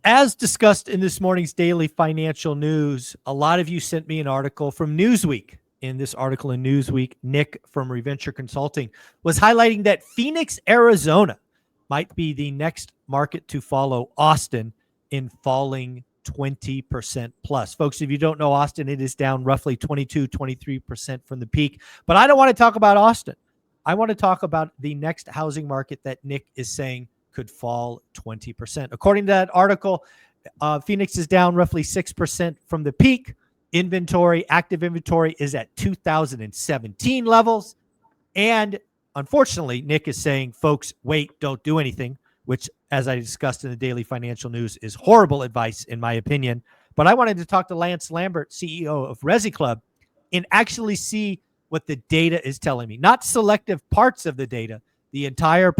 As discussed in this morning's daily financial news, a lot of you sent me an article from Newsweek. In this article in Newsweek, Nick from Reventure Consulting was highlighting that Phoenix, Arizona might be the next market to follow Austin in falling 20% plus. Folks, if you don't know Austin, it is down roughly 22, 23% from the peak. But I don't want to talk about Austin. I want to talk about the next housing market that Nick is saying could fall 20%. According to that article, Phoenix is down roughly 6% from the peak. Active inventory is at 2017 levels. And unfortunately, Nick is saying, folks, wait, don't do anything, which, as I discussed in the daily financial news, is horrible advice, in my opinion. But I wanted to talk to Lance Lambert, CEO of Resi Club, and actually see what the data is telling me, not selective parts of the data, the entire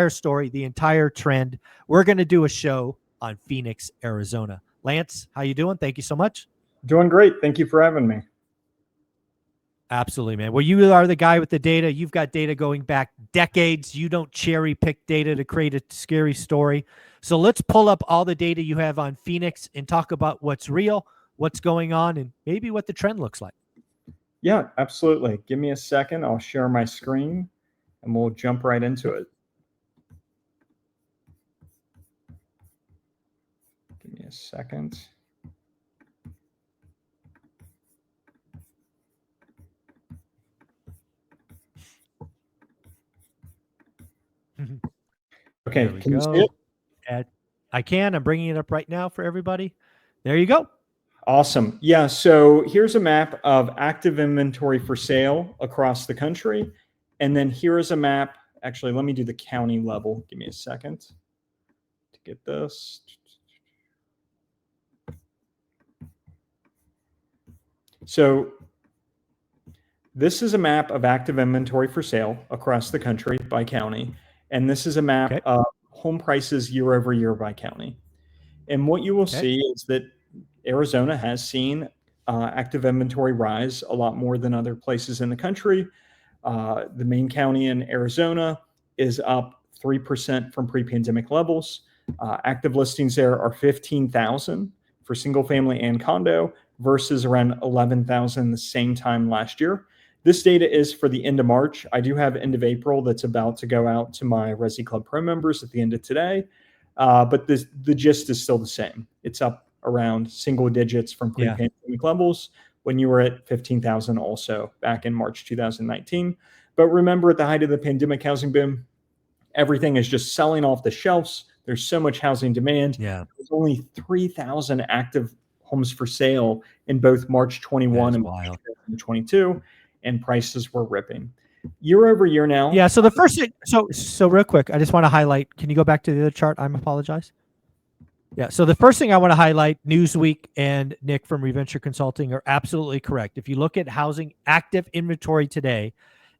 story, the entire trend. We're going to do a show on Phoenix, Arizona. Lance, how you doing? Thank you so much. Doing great. Thank you for having me. Absolutely, man. Well, you are the guy with the data. You've got data going back decades. You don't cherry pick data to create a scary story. So let's pull up all the data you have on Phoenix and talk about what's real, what's going on, and maybe what the trend looks like. Yeah, absolutely. Give me a second. I'll share my screen and we'll jump right into it. Give me a second. Okay, can you see it? I can. I'm bringing it up right now for everybody. There you go. Awesome. Yeah, so here's a map of active inventory for sale across the country. And then here is a map. Actually, let me do the county level. Give me a second to get this. So this is a map of active inventory for sale across the country by county. And this is a map of home prices year over year by county. And what you will see is that Arizona has seen active inventory rise a lot more than other places in the country. The main county in Arizona is up 3% from pre-pandemic levels. Active listings there are 15,000 for single family and condo versus around 11,000 the same time last year. This data is for the end of March. I do have end of April that's about to go out to my Resi Club Pro members at the end of today. But the gist is still the same. It's up around single digits from pre-pandemic levels when you were at 15,000 also back in March 2019. But remember, at the height of the pandemic housing boom, everything is just selling off the shelves. There's so much housing demand. There's only 3,000 active homes for sale in both March 21 and March 2022, and prices were ripping. Year over year now. Yeah. So the first thing, so real quick, I just want to highlight. Can you go back to the other chart? I apologize. Yeah. So the first thing I want to highlight, Newsweek and Nick from Reventure Consulting are absolutely correct. If you look at housing active inventory today,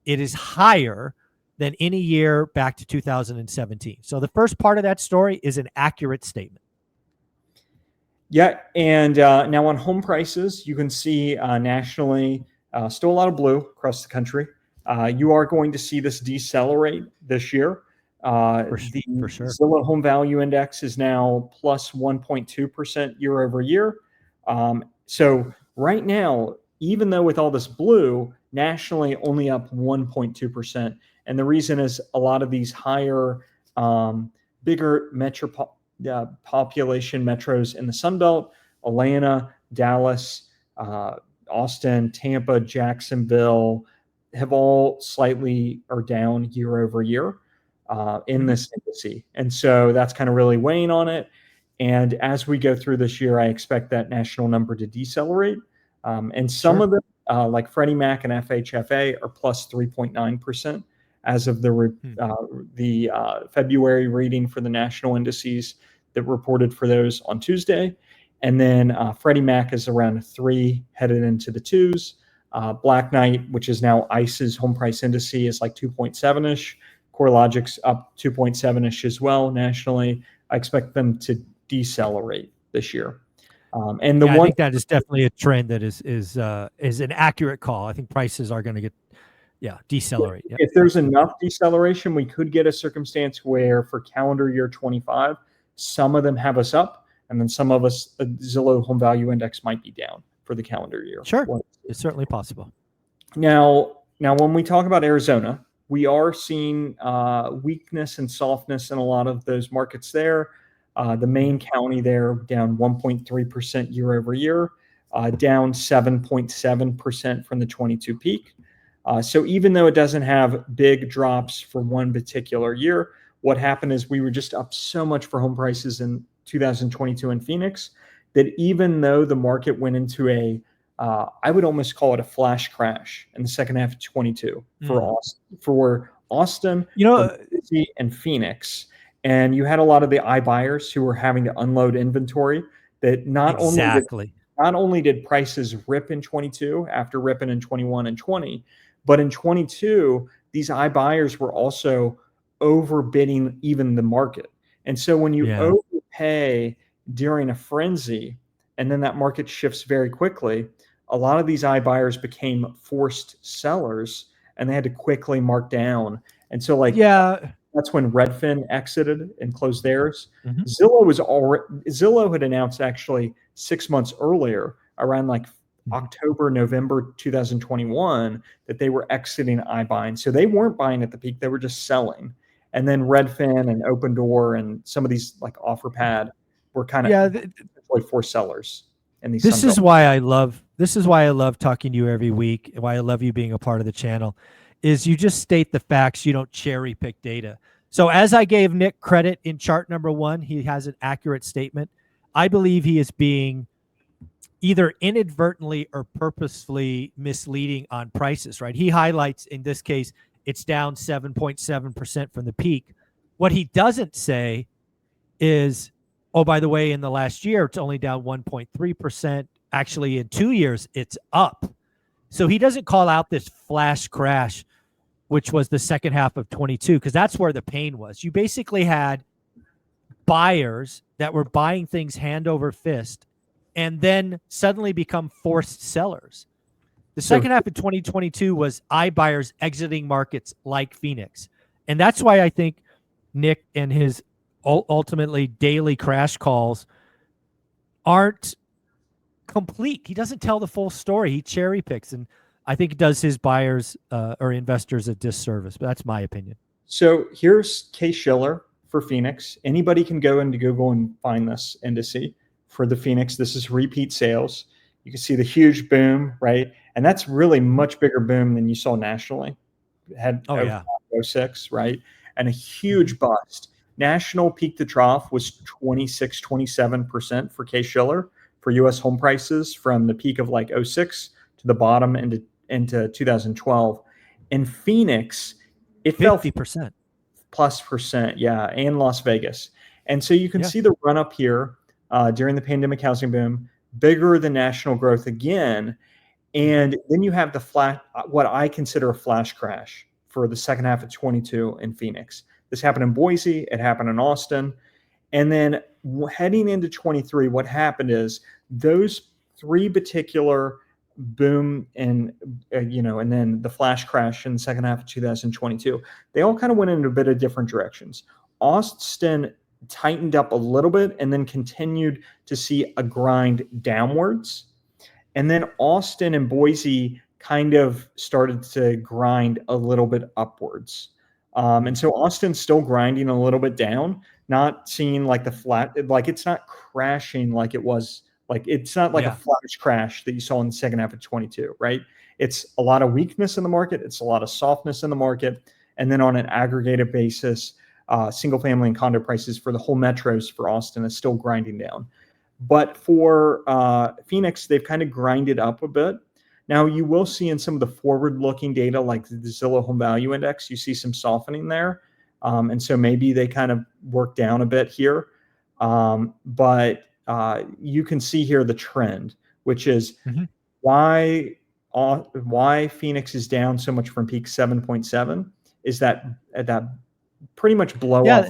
it is higher than any year back to 2017. So the first part of that story is an accurate statement. Yeah. And now on home prices, you can see nationally, still a lot of blue across the country. You are going to see this decelerate this year. For sure. Zillow Home Value Index is now plus 1.2% year over year. So right now, even though with all this blue, nationally only up 1.2%. And the reason is a lot of these higher, bigger population metros in the Sun Belt, Atlanta, Dallas, Austin, Tampa, Jacksonville, have all slightly are down year over year in this indice. And so that's kind of really weighing on it. And as we go through this year, I expect that national number to decelerate. And some of them, like Freddie Mac and FHFA, are plus 3.9% as of the February reading for the national indices that reported for those on Tuesday. And then Freddie Mac is around 3 headed into the 2s. Black Knight, which is now ICE's home price index, is like 2.7-ish. CoreLogic's up 2.7-ish as well nationally. I expect them to decelerate this year. And I think that is definitely a trend that is an accurate call. I think prices are going to get decelerate. If there's enough deceleration, we could get a circumstance where for calendar year 25, some of them have us up, and then some of us, the Zillow Home Value Index might be down for the calendar year. Sure, it's certainly possible. Now, when we talk about Arizona, we are seeing weakness and softness in a lot of those markets there. The main county there down 1.3% year over year, down 7.7% from the 22 peak. So even though it doesn't have big drops for one particular year, what happened is we were just up so much for home prices in 2022 in Phoenix that even though the market went into I would almost call it a flash crash in the second half of 22 for Austin, and Phoenix. And you had a lot of the iBuyers who were having to unload inventory that not only did prices rip in 22 after ripping in 21 and 20, but in 22, these iBuyers were also overbidding even the market. And so when you overpay during a frenzy, and then that market shifts very quickly, a lot of these iBuyers became forced sellers and they had to quickly mark down. And so that's when Redfin exited and closed theirs. Zillow had announced actually 6 months earlier, around October, November 2021, that they were exiting iBuying. So they weren't buying at the peak, they were just selling. And then Redfin and Open Door and some of these like OfferPad were kind of forced sellers. This is why I love talking to you every week, why I love you being a part of the channel, is you just state the facts, you don't cherry pick data. So as I gave Nick credit in chart number 1, he has an accurate statement. I believe he is being either inadvertently or purposefully misleading on prices, right? He highlights, in this case, it's down 7.7% from the peak. What he doesn't say is, oh, by the way, in the last year, it's only down 1.3%. Actually, in 2 years, it's up. So he doesn't call out this flash crash, which was the second half of 22, because that's where the pain was. You basically had buyers that were buying things hand over fist and then suddenly become forced sellers. The second half of 2022 was iBuyers exiting markets like Phoenix. And that's why I think Nick and his ultimately daily crash calls aren't complete. He doesn't tell the full story. He cherry picks, and I think it does his buyers or investors a disservice, but that's my opinion. So here's Case-Shiller for Phoenix. Anybody can go into Google and find this indice for the Phoenix. This is repeat sales. You can see the huge boom, right? And that's really much bigger boom than you saw nationally. It had 06, right? And a huge bust. National peak to trough was 27% for Case-Shiller for U.S. home prices from the peak of 06 to the bottom into 2012. In Phoenix, it 50% plus percent, and Las Vegas. And so you can see the run up here during the pandemic housing boom, bigger than national growth again. And then you have the what I consider a flash crash for the second half of 22 in Phoenix. This happened in Boise, it happened in Austin. And then heading into 23, what happened is those three particular boom and then the flash crash in the second half of 2022, they all kind of went in a bit of different directions. Austin tightened up a little bit and then continued to see a grind downwards. And then Austin and Boise kind of started to grind a little bit upwards. And so Austin's still grinding a little bit down, not seeing like the flat, like it's not crashing like it was. Like it's not like a flash crash that you saw in the second half of 22, right? It's a lot of weakness in the market. It's a lot of softness in the market. And then on an aggregated basis, single family and condo prices for the whole metros for Austin is still grinding down. But for Phoenix, they've kind of grinded up a bit. Now you will see in some of the forward-looking data, like the Zillow Home Value Index, you see some softening there. And so maybe they kind of work down a bit here. But you can see here the trend, which is why Phoenix is down so much from peak 7.7 is that pretty much blow off.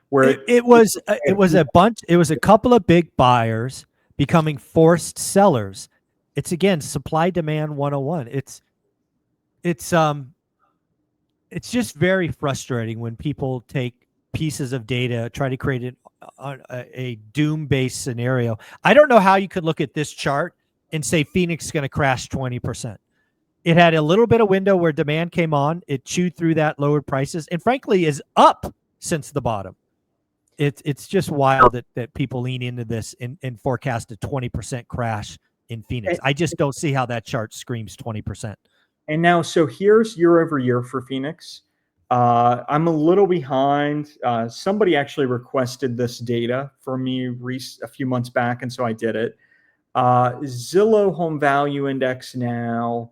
Where it was a couple of big buyers becoming forced sellers. It's again supply demand 101. It's just very frustrating when people take pieces of data, try to create on a doom-based scenario. I don't know how you could look at this chart and say Phoenix is going to crash 20%. It had a little bit of window where demand came on. It chewed through that, lowered prices, and frankly is up since the bottom. It's just wild that people lean into this and forecast a 20% crash in Phoenix. I just don't see how that chart screams 20%. And now, so here's year over year for Phoenix. I'm a little behind. Somebody actually requested this data for me a few months back, and so I did it. Zillow Home Value Index now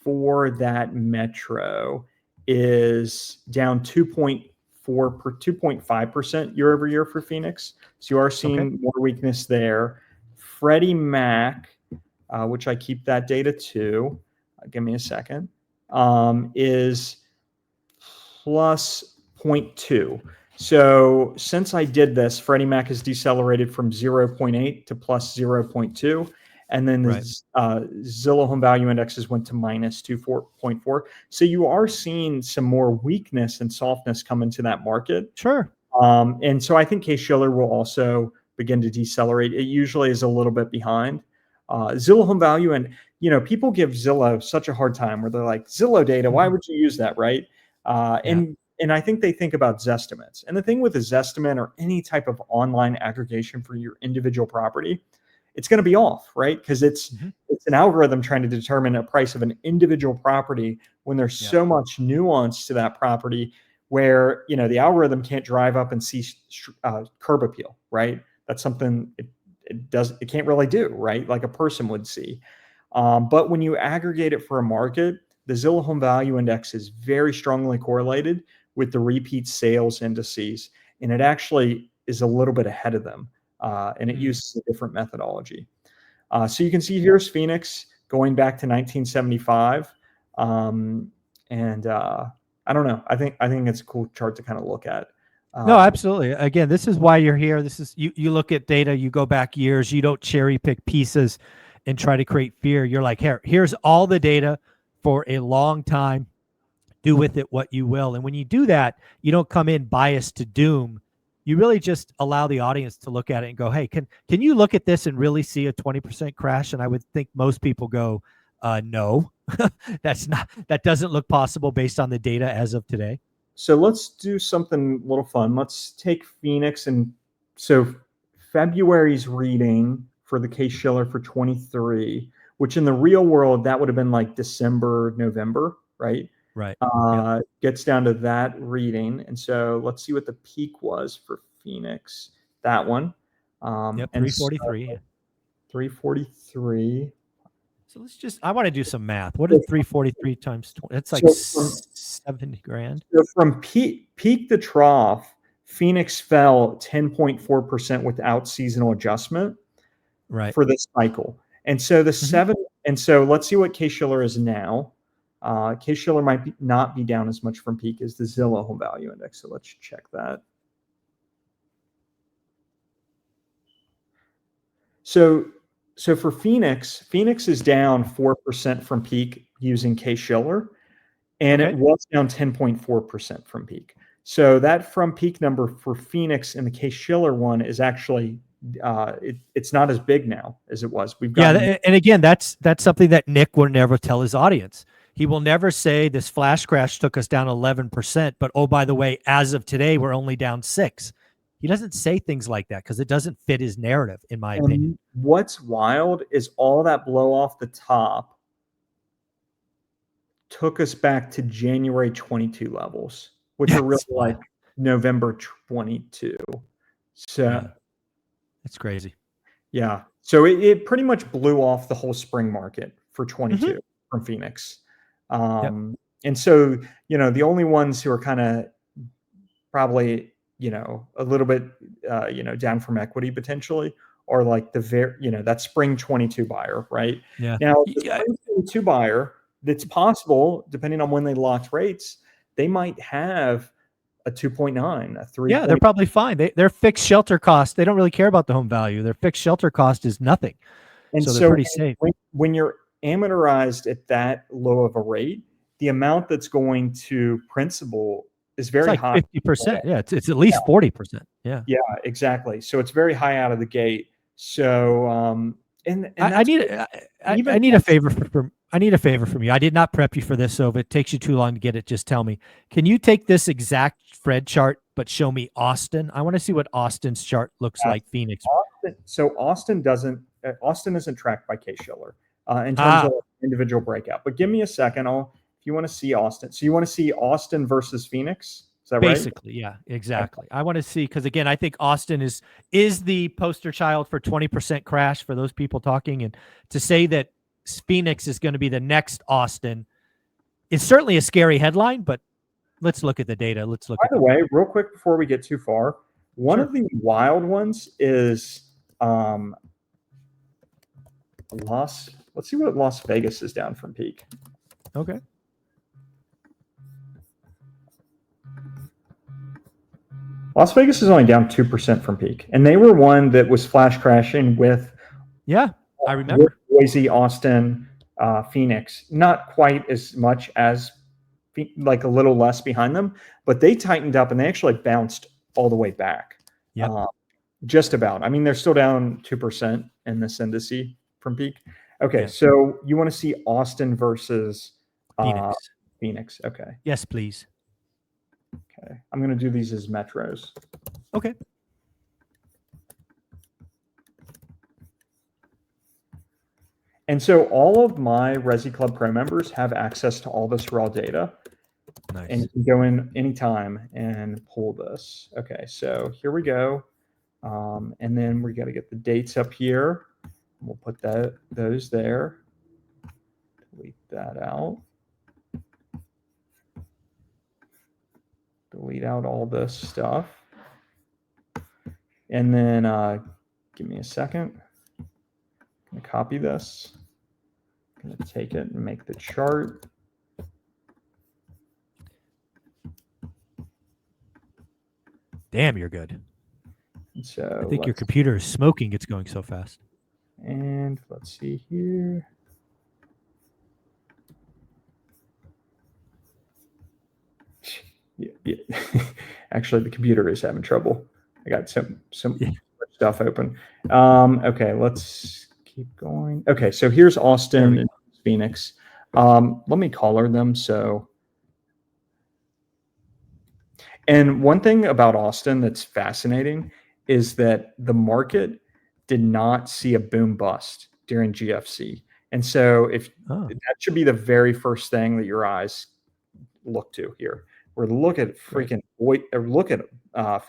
for that metro is down 2.5% year over year for Phoenix. So you are seeing more weakness there. Freddie Mac, which I keep that data to, give me a second, is plus 0.2. So since I did this, Freddie Mac has decelerated from 0.8 to plus 0.2. And then the Zillow Home Value Indexes went to minus 2.4. So you are seeing some more weakness and softness come into that market. Sure. And so I think Case-Shiller will also begin to decelerate. It usually is a little bit behind. Zillow Home Value, and people give Zillow such a hard time where they're like, Zillow data, why would you use that, right? And I think they think about Zestimates. And the thing with a Zestimate or any type of online aggregation for your individual property, it's going to be off, right? Because it's an algorithm trying to determine a price of an individual property when there's so much nuance to that property where, the algorithm can't drive up and see curb appeal, right? That's something it can't really do, right? Like a person would see. But when you aggregate it for a market, the Zillow Home Value Index is very strongly correlated with the repeat sales indices, and it actually is a little bit ahead of them, and it uses a different methodology. So you can see here's Phoenix going back to 1975, and I don't know. I think it's a cool chart to kind of look at. No, absolutely. Again, this is why you're here. This is you look at data, you go back years, you don't cherry pick pieces and try to create fear. You're like, here's all the data for a long time. Do with it what you will. And when you do that, you don't come in biased to doom. You really just allow the audience to look at it and go, hey, can you look at this and really see a 20% crash? And I would think most people go, no, that doesn't look possible based on the data as of today. So let's do something a little fun. Let's take Phoenix. And so February's reading for the Case-Shiller for 23, which in the real world, that would have been like December, November, right? Right. Gets down to that reading. And so let's see what the peak was for Phoenix. That one. 343. So 343. So I want to do some math. What is 343 times 20? That's like 70 grand. So from peak to trough, Phoenix fell 10.4% without seasonal adjustment for this cycle. And so and so let's see what Case-Shiller is now. Case-Shiller might not be down as much from peak as the Zillow Home Value Index. So let's check that. So for Phoenix is down 4% from peak using Case-Shiller, and it was down 10.4% from peak. So that from peak number for Phoenix and the Case-Shiller one is actually it's not as big now as it was. And again, that's something that Nick will never tell his audience. He will never say this flash crash took us down 11%, but oh, by the way, as of today, we're only down 6%. He doesn't say things like that because it doesn't fit his narrative, in my opinion. What's wild is all that blow off the top took us back to January 22 levels, which are really like November 22. So it's crazy. Yeah. So it pretty much blew off the whole spring market for 22 from Phoenix. And so, the only ones who are kind of probably, a little bit, down from equity potentially, or like that spring 22 buyer, right? Yeah. Now, the spring 22 buyer, it's possible, depending on when they locked rates, they might have a 2.9, a 3. Yeah, they're probably fine. Their fixed shelter cost, they don't really care about the home value. Their fixed shelter cost is nothing. And so they're pretty safe. When you're amortized at that low of a rate, the amount that's going to principal is It's very like high. 50%. Yeah, it's at least 40%. Yeah. Yeah, exactly. So it's very high out of the gate. So and I that's need even I need a favor from I need a favor from you. I did not prep you for this, so if it takes you too long to get it, just tell me. Can you take this exact Fred chart but show me Austin? I want to see what Austin's chart looks like. Phoenix. Austin. So Austin isn't tracked by Case-Shiller in terms Ah, of individual breakout. But give me a second. If you want to see Austin. So you want to see Austin versus Phoenix? Is that right? basically, yeah, exactly. I want to see because again, I think Austin is the poster child for 20% crash for those people talking, and to say that Phoenix is going to be the next Austin is certainly a scary headline. But let's look at the data. Let's look By at the the way, real quick before we get too far, one Sure. of the wild ones is let's see what Las Vegas is down from peak. Okay. Las Vegas is only down 2% from peak, and they were one that was flash crashing with I remember. Boise, Austin, Phoenix. Not quite as much as like a little less behind them, but they tightened up and they actually bounced all the way back. Yep. Just about. I mean, they're still down 2% in this indice from peak. Okay, Yeah. so you want to see Austin versus Phoenix. Phoenix. Okay. Yes, please. Okay. I'm going to do these as metros. Okay. And so all of my Resi Club Pro members have access to all this raw data. Nice. And you can go in anytime and pull this. Okay, so here we go. And then we got to get the dates up here. We'll put those there. Delete that out. Delete out all this stuff. And then give me a second. I'm going to copy this. I'm going to take it and make the chart. Damn, you're good. So I think your computer is smoking. It's going so fast. And let's see here. Yeah. Actually, the computer is having trouble. I got some stuff open. Okay, let's keep going. Okay, so here's Austin and Phoenix. Let me color them. And one thing about Austin that's fascinating is that the market did not see a boom bust during GFC. And so that should be the very first thing that your eyes look to here. Or look at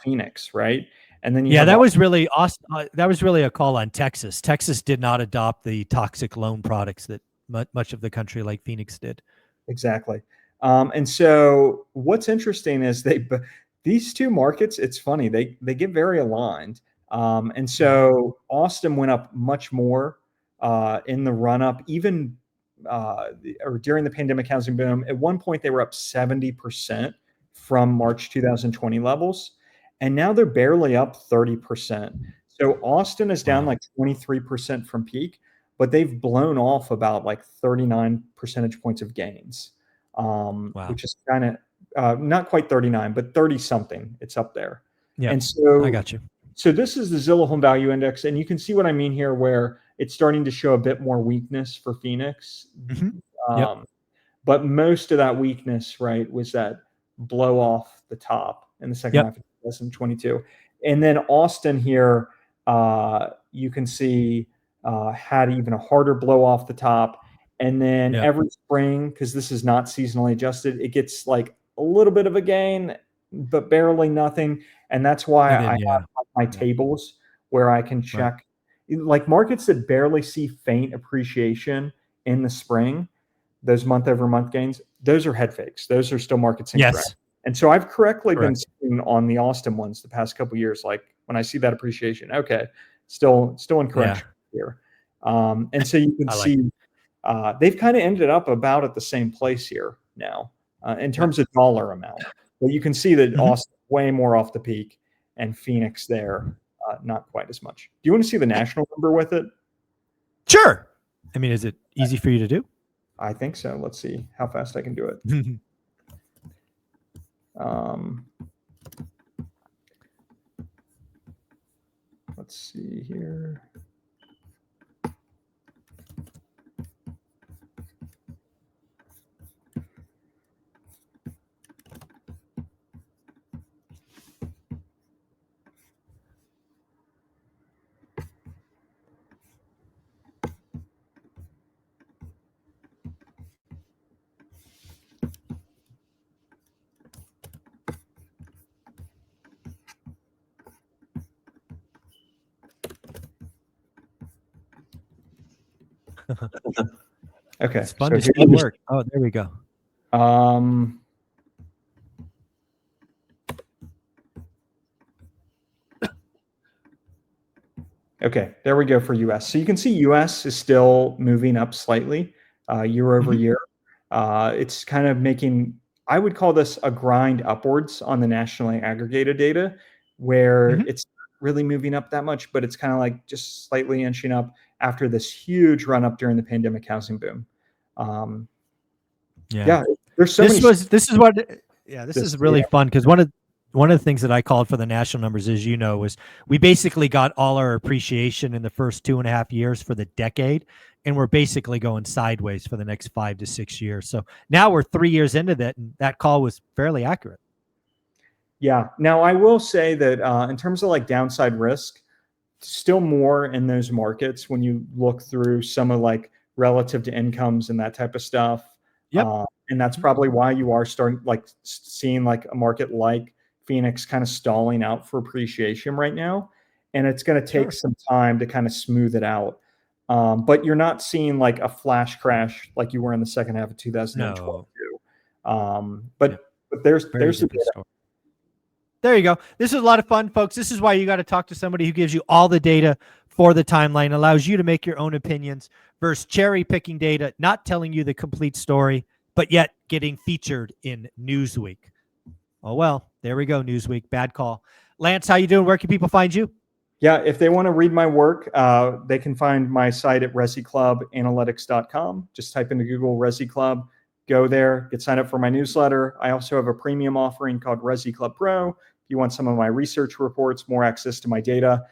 Phoenix, right? And then that was really Austin. That was really a call on Texas. Texas did not adopt the toxic loan products that much of the country like Phoenix did. Exactly. And so what's interesting is these two markets, it's funny, they get very aligned. And so Austin went up much more in the run up, even or during the pandemic housing boom. At one point, they were up 70% from March 2020 levels. And now they're barely up 30%. So Austin is down like 23% from peak, but they've blown off about like 39 percentage points of gains, which is kind of not quite 39, but 30 something. It's up there. Yeah. And so I got you. So this is the Zillow Home Value Index, and you can see what I mean here, where it's starting to show a bit more weakness for Phoenix. But most of that weakness, right, was that blow off the top in the second half of 2022. And then Austin here, you can see had even a harder blow off the top. And then every spring, because this is not seasonally adjusted, it gets like a little bit of a gain, but barely nothing. And that's why I have my tables where I can check like markets that barely see faint appreciation in the spring, those month over month gains, those are head fakes. Those are still markets incorrect. And so I've correctly been seeing on the Austin ones the past couple of years, like when I see that appreciation, okay, still incorrect here. And so you can see they've kind of ended up about at the same place here now in terms of dollar amount. But you can see that Austin way more off the peak and Phoenix there, not quite as much. Do you want to see the national number with it? Sure. I mean, is it easy for you to do? I think so. Let's see how fast I can do it. Let's see here. Okay. It's fun to see it work. Oh, there we go. Okay, there we go for US. So you can see US is still moving up slightly year over year. It's kind of making, I would call this a grind upwards on the nationally aggregated data, where it's really moving up that much, but it's kind of like just slightly inching up after this huge run up during the pandemic housing boom. There's so many. This is really fun, because one of the things that I called for the national numbers, as you know, was we basically got all our appreciation in the first 2.5 years for the decade, and we're basically going sideways for the next 5 to 6 years. So now we're 3 years into that, and that call was fairly accurate. Yeah. Now I will say that in terms of like downside risk, still more in those markets when you look through some of like relative to incomes and that type of stuff. Yep. And that's probably why you are starting like seeing like a market like Phoenix kind of stalling out for appreciation right now. And it's going to take some time to kind of smooth it out. But you're not seeing like a flash crash like you were in the second half of 2012. But there's the data. There you go. This is a lot of fun, folks. This is why you got to talk to somebody who gives you all the data for the timeline, allows you to make your own opinions versus cherry picking data, not telling you the complete story, but yet getting featured in Newsweek. Oh, well, there we go. Newsweek. Bad call. Lance, how you doing? Where can people find you? Yeah, if they want to read my work, they can find my site at ResiClubAnalytics.com. Just type into Google Resi Club, go there, get signed up for my newsletter. I also have a premium offering called Resi Club Pro. If you want some of my research reports, more access to my data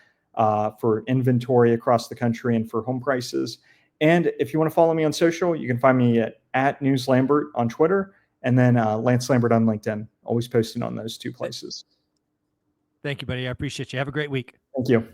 for inventory across the country and for home prices. And if you want to follow me on social, you can find me at NewsLambert on Twitter, and then Lance Lambert on LinkedIn. Always posting on those two places. Thank you, buddy. I appreciate you. Have a great week. Thank you.